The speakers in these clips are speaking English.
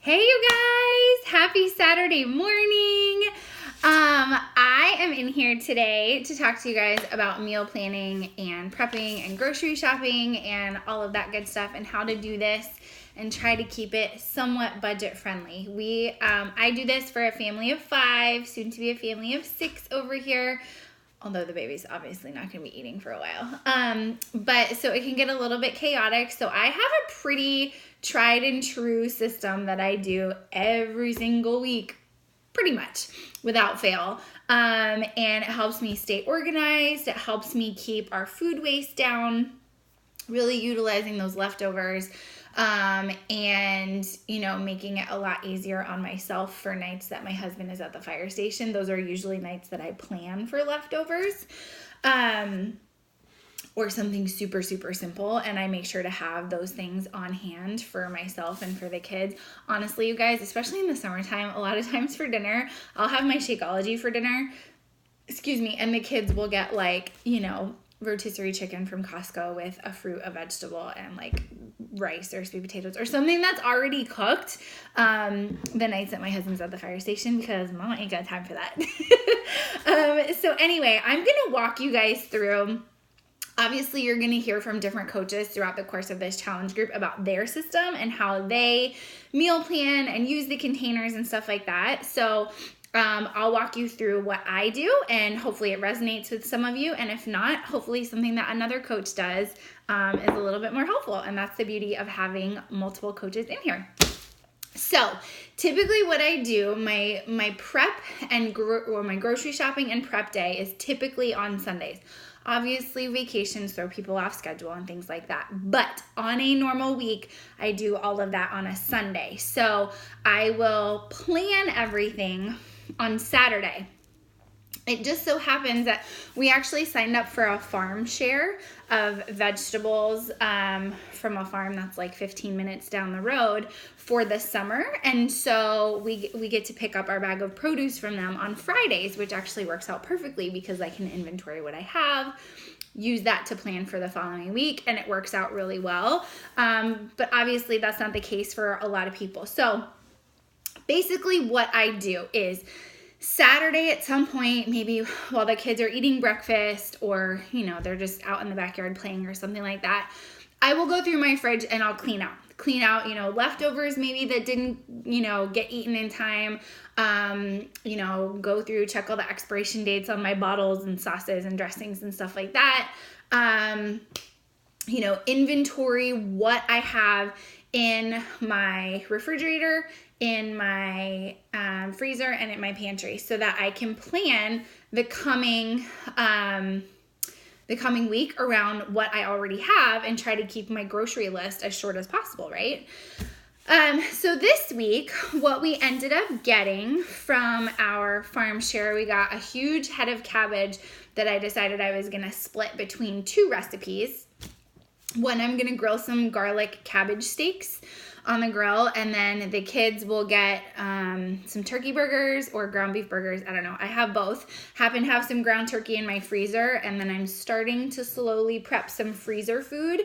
Hey you guys, happy Saturday morning. I am in here today to talk to you guys about meal planning and prepping and grocery shopping and all of that good stuff and how to do this and try to keep it somewhat budget friendly. I do this for a family of 5, soon to be a family of 6 over here. Although the baby's obviously not going to be eating for a while. But so it can get a little bit chaotic. So I have a pretty tried and true system that I do every single week, pretty much without fail. And it helps me stay organized. It helps me keep our food waste down, really utilizing those leftovers. And making it a lot easier on myself for nights that my husband is at the fire station. Those are usually nights that I plan for leftovers, or something super, super simple. And I make sure to have those things on hand for myself and for the kids. Honestly, you guys, especially in the summertime, a lot of times for dinner, I'll have my Shakeology for dinner, and the kids will get rotisserie chicken from Costco with a fruit, a vegetable, and rice or sweet potatoes or something that's already cooked the nights that my husband's at the fire station, because mama ain't got time for that. So anyway, I'm gonna walk you guys through. Obviously, you're going to hear from different coaches throughout the course of this challenge group about their system and how they meal plan and use the containers and stuff like that. So I'll walk you through what I do, and hopefully it resonates with some of you. And if not, hopefully something that another coach does is a little bit more helpful. And that's the beauty of having multiple coaches in here. So typically what I do, my prep and my grocery shopping and prep day is typically on Sundays. Obviously, vacations throw people off schedule and things like that. But on a normal week, I do all of that on a Sunday. So I will plan everything on Saturday. It just so happens that we actually signed up for a farm share of vegetables from a farm that's 15 minutes down the road for the summer. And so we get to pick up our bag of produce from them on Fridays, which actually works out perfectly because I can inventory what I have, use that to plan for the following week, and it works out really well. But obviously that's not the case for a lot of people. So basically what I do is Saturday at some point, maybe while the kids are eating breakfast or, they're just out in the backyard playing or something like that, I will go through my fridge and I'll clean out, leftovers maybe that didn't, get eaten in time. Go through, check all the expiration dates on my bottles and sauces and dressings and stuff like that. Inventory what I have in my refrigerator, in my freezer, and in my pantry, so that I can plan the coming week around what I already have and try to keep my grocery list as short as possible, right? So this week, what we ended up getting from our farm share, we got a huge head of cabbage that I decided I was going to split between 2 recipes. One, I'm going to grill some garlic cabbage steaks on the grill, and then the kids will get some turkey burgers or ground beef burgers. I don't know. I have both. Happen to have some ground turkey in my freezer, and then I'm starting to slowly prep some freezer food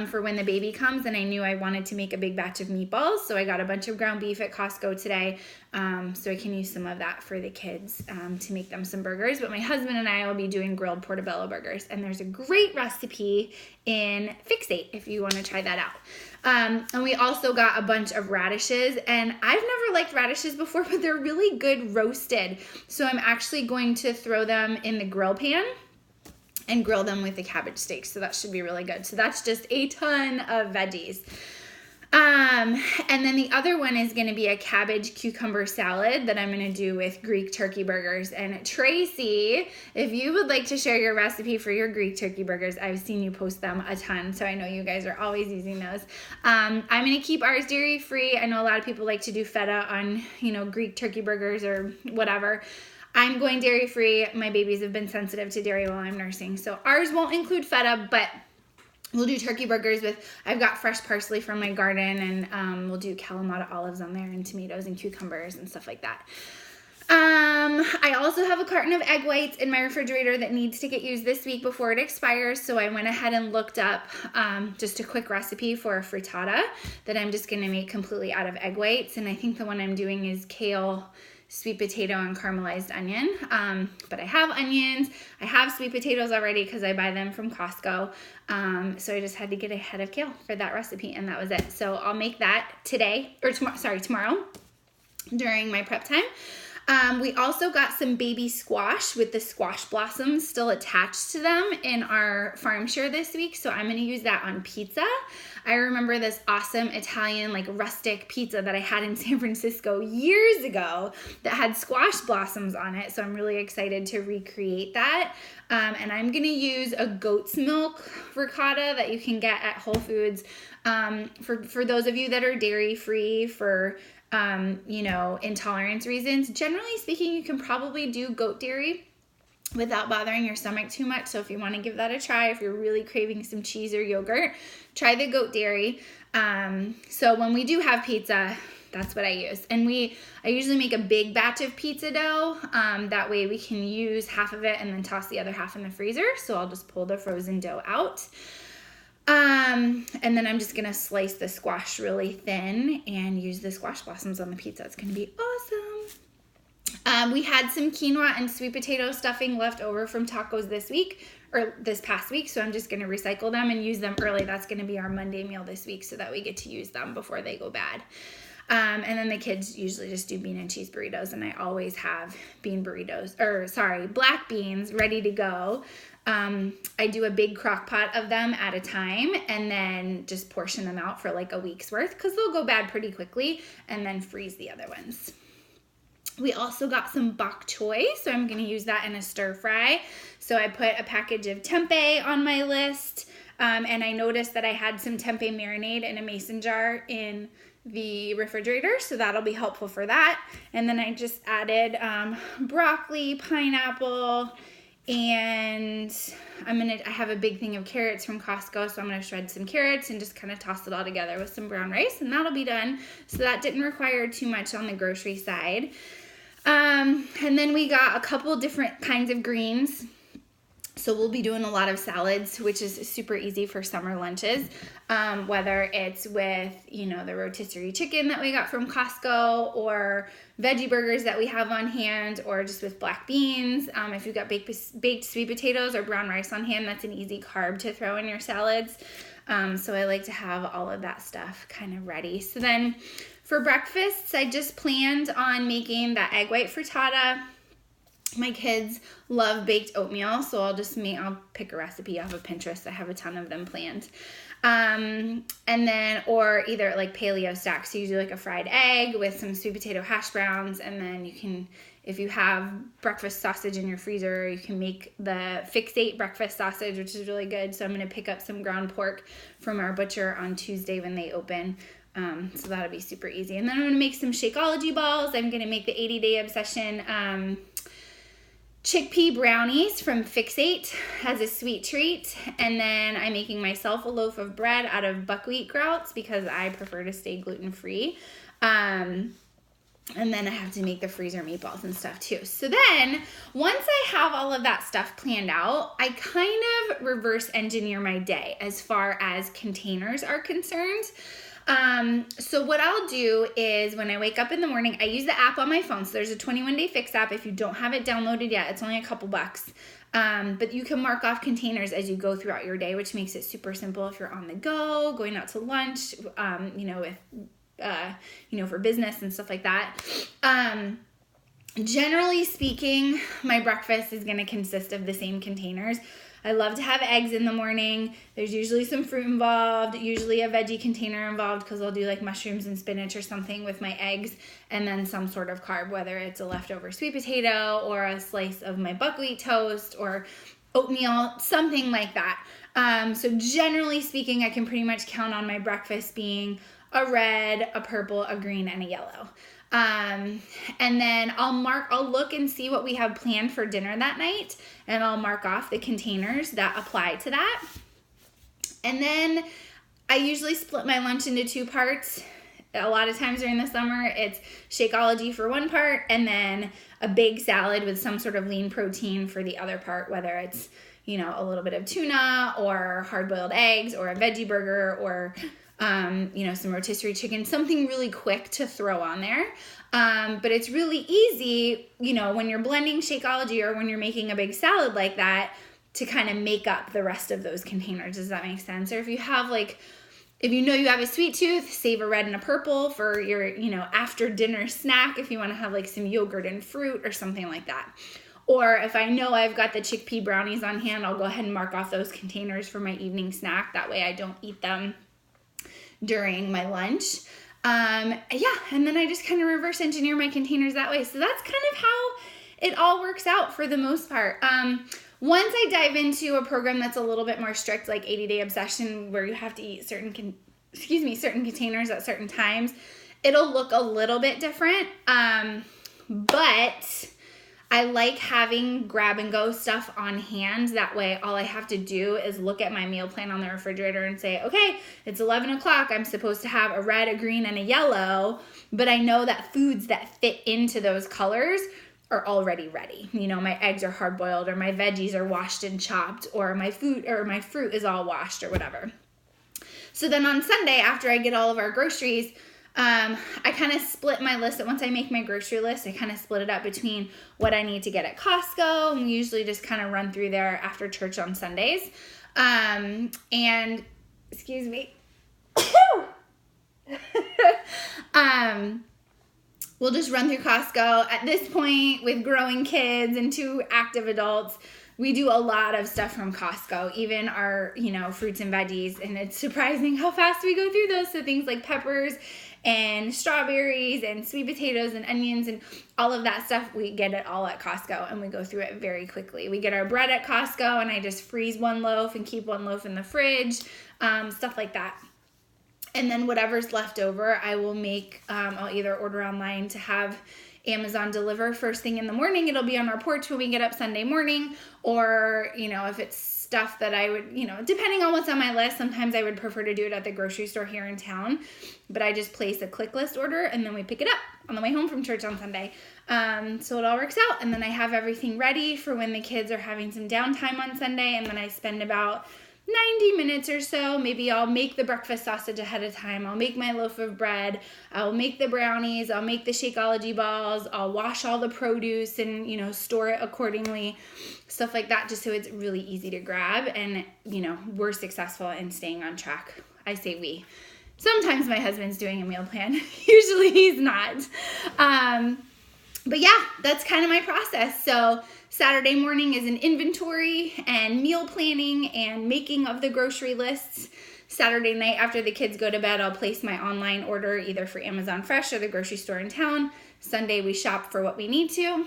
for when the baby comes, and I knew I wanted to make a big batch of meatballs, so I got a bunch of ground beef at Costco today, so I can use some of that for the kids to make them some burgers. But my husband and I will be doing grilled portobello burgers, and there's a great recipe in Fixate if you want to try that out. And we also got a bunch of radishes, and I've never liked radishes before, but they're really good roasted. So I'm actually going to throw them in the grill pan and grill them with the cabbage steaks. So that should be really good. So that's just a ton of veggies. And then the other one is going to be a cabbage cucumber salad that I'm going to do with Greek turkey burgers. And Tracy, if you would like to share your recipe for your Greek turkey burgers, I've seen you post them a ton, so I know you guys are always using those. I'm going to keep ours dairy free. I know a lot of people like to do feta on, Greek turkey burgers or whatever. I'm going dairy free. My babies have been sensitive to dairy while I'm nursing, so ours won't include feta, but we'll do turkey burgers I've got fresh parsley from my garden, and we'll do Kalamata olives on there and tomatoes and cucumbers and stuff like that. I also have a carton of egg whites in my refrigerator that needs to get used this week before it expires. So I went ahead and looked up just a quick recipe for a frittata that I'm just going to make completely out of egg whites. And I think the one I'm doing is kale, sweet potato, and caramelized onion. But I have onions. I have sweet potatoes already because I buy them from Costco. So I just had to get a head of kale for that recipe, and that was it. So I'll make that tomorrow during my prep time. We also got some baby squash with the squash blossoms still attached to them in our farm share this week. So I'm going to use that on pizza. I remember this awesome Italian like rustic pizza that I had in San Francisco years ago that had squash blossoms on it. So I'm really excited to recreate that. And I'm going to use a goat's milk ricotta that you can get at Whole Foods. For those of you that are dairy free, for intolerance reasons. Generally speaking, you can probably do goat dairy without bothering your stomach too much. So if you want to give that a try, if you're really craving some cheese or yogurt, try the goat dairy. So when we do have pizza, that's what I use. And I usually make a big batch of pizza dough. That way we can use half of it and then toss the other half in the freezer. So I'll just pull the frozen dough out. And then I'm just going to slice the squash really thin and use the squash blossoms on the pizza. It's going to be awesome. We had some quinoa and sweet potato stuffing left over from tacos this past week. So I'm just going to recycle them and use them early. That's going to be our Monday meal this week so that we get to use them before they go bad. And then the kids usually just do bean and cheese burritos, and I always have black beans ready to go. I do a big crock pot of them at a time and then just portion them out for like a week's worth because they'll go bad pretty quickly, and then freeze the other ones. We also got some bok choy, so I'm going to use that in a stir fry. So I put a package of tempeh on my list, and I noticed that I had some tempeh marinade in a mason jar in the refrigerator, so that'll be helpful for that. And then I just added broccoli, pineapple, and I have a big thing of carrots from Costco, so I'm going to shred some carrots and just kind of toss it all together with some brown rice, and that'll be done. So that didn't require too much on the grocery side. And then we got a couple different kinds of greens. So we'll be doing a lot of salads, which is super easy for summer lunches, whether it's with, the rotisserie chicken that we got from Costco, or veggie burgers that we have on hand, or just with black beans. If you've got baked sweet potatoes or brown rice on hand, that's an easy carb to throw in your salads. So I like to have all of that stuff kind of ready. So then for breakfasts, I just planned on making that egg white frittata. My kids love baked oatmeal, so I'll pick a recipe off of Pinterest. I have a ton of them planned. And then, or either like paleo stack. So you do like a fried egg with some sweet potato hash browns, and then you can, if you have breakfast sausage in your freezer, you can make the Fix8 breakfast sausage, which is really good. So I'm going to pick up some ground pork from our butcher on Tuesday when they open. So that'll be super easy. And then I'm going to make some Shakeology balls. I'm going to make the 80-day obsession chickpea brownies from Fix8 as a sweet treat. And then I'm making myself a loaf of bread out of buckwheat grouts because I prefer to stay gluten-free. And then I have to make the freezer meatballs and stuff too. So then once I have all of that stuff planned out, I kind of reverse engineer my day as far as containers are concerned. So what I'll do is when I wake up in the morning, I use the app on my phone. So there's a 21-day fix app. If you don't have it downloaded yet, it's only a couple bucks. But you can mark off containers as you go throughout your day, which makes it super simple if you're on the go, going out to lunch, for business and stuff like that. Generally speaking, my breakfast is going to consist of the same containers. I love to have eggs in the morning. There's usually some fruit involved, usually a veggie container involved because I'll do like mushrooms and spinach or something with my eggs, and then some sort of carb, whether it's a leftover sweet potato or a slice of my buckwheat toast or oatmeal, something like that. So generally speaking, I can pretty much count on my breakfast being a red, a purple, a green, and a yellow. And then I'll look and see what we have planned for dinner that night, and I'll mark off the containers that apply to that. And then I usually split my lunch into two parts. A lot of times during the summer, it's Shakeology for one part and then a big salad with some sort of lean protein for the other part, whether it's, you know, a little bit of tuna or hard-boiled eggs or a veggie burger or, you know, some rotisserie chicken, something really quick to throw on there. But it's really easy, you know, when you're blending Shakeology or when you're making a big salad like that to kind of make up the rest of those containers. Does that make sense? Or if you have like, if you know you have a sweet tooth, save a red and a purple for your, you know, after dinner snack if you want to have like some yogurt and fruit or something like that. Or if I know I've got the chickpea brownies on hand, I'll go ahead and mark off those containers for my evening snack. That way I don't eat them during my lunch. Yeah, and then I just kind of reverse engineer my containers that way. So that's kind of how it all works out for the most part. Once I dive into a program that's a little bit more strict, like 80-Day Obsession, where you have to eat certain containers at certain times, it'll look a little bit different. But I like having grab-and-go stuff on hand. That way, all I have to do is look at my meal plan on the refrigerator and say, okay, it's 11 o'clock. I'm supposed to have a red, a green, and a yellow. But I know that foods that fit into those colors are already ready. You know, my eggs are hard-boiled, or my veggies are washed and chopped, or my fruit is all washed, or whatever. So then on Sunday, after I get all of our groceries, I kind of split my list. Once I make my grocery list, I kind of split it up between what I need to get at Costco, and we usually just kind of run through there after church on Sundays. And excuse me. We'll just run through Costco. At this point, with growing kids and 2 active adults, we do a lot of stuff from Costco, even our, you know, fruits and veggies. And it's surprising how fast we go through those. So things like peppers and strawberries and sweet potatoes and onions and all of that stuff, we get it all at Costco and we go through it very quickly. We get our bread at Costco and I just freeze 1 loaf and keep 1 loaf in the fridge, stuff like that. And then whatever's left over, I will make, I'll either order online to have Amazon deliver first thing in the morning. It'll be on our porch when we get up Sunday morning. Or, you know, if it's stuff that I would, you know, depending on what's on my list, sometimes I would prefer to do it at the grocery store here in town. But I just place a click list order and then we pick it up on the way home from church on Sunday. So it all works out. And then I have everything ready for when the kids are having some downtime on Sunday. And then I spend about 90 minutes or so. Maybe I'll make the breakfast sausage ahead of time. I'll make my loaf of bread. I'll make the brownies. I'll make the Shakeology balls. I'll wash all the produce and, you know, store it accordingly. Stuff like that, just so it's really easy to grab. And, you know, we're successful in staying on track. I say we. Sometimes my husband's doing a meal plan. Usually he's not. But yeah, that's kind of my process. So Saturday morning is an inventory and meal planning and making of the grocery lists. Saturday night after the kids go to bed, I'll place my online order either for Amazon Fresh or the grocery store in town. Sunday we shop for what we need to.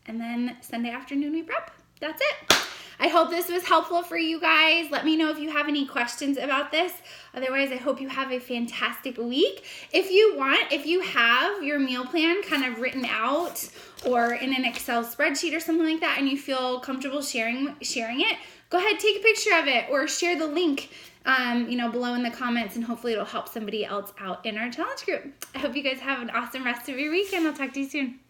And then Sunday afternoon we prep. That's it. I hope this was helpful for you guys. Let me know if you have any questions about this. Otherwise, I hope you have a fantastic week. If you have your meal plan kind of written out or in an Excel spreadsheet or something like that, and you feel comfortable sharing it, go ahead, take a picture of it or share the link below in the comments, and hopefully it'll help somebody else out in our challenge group. I hope you guys have an awesome rest of your week, and I'll talk to you soon.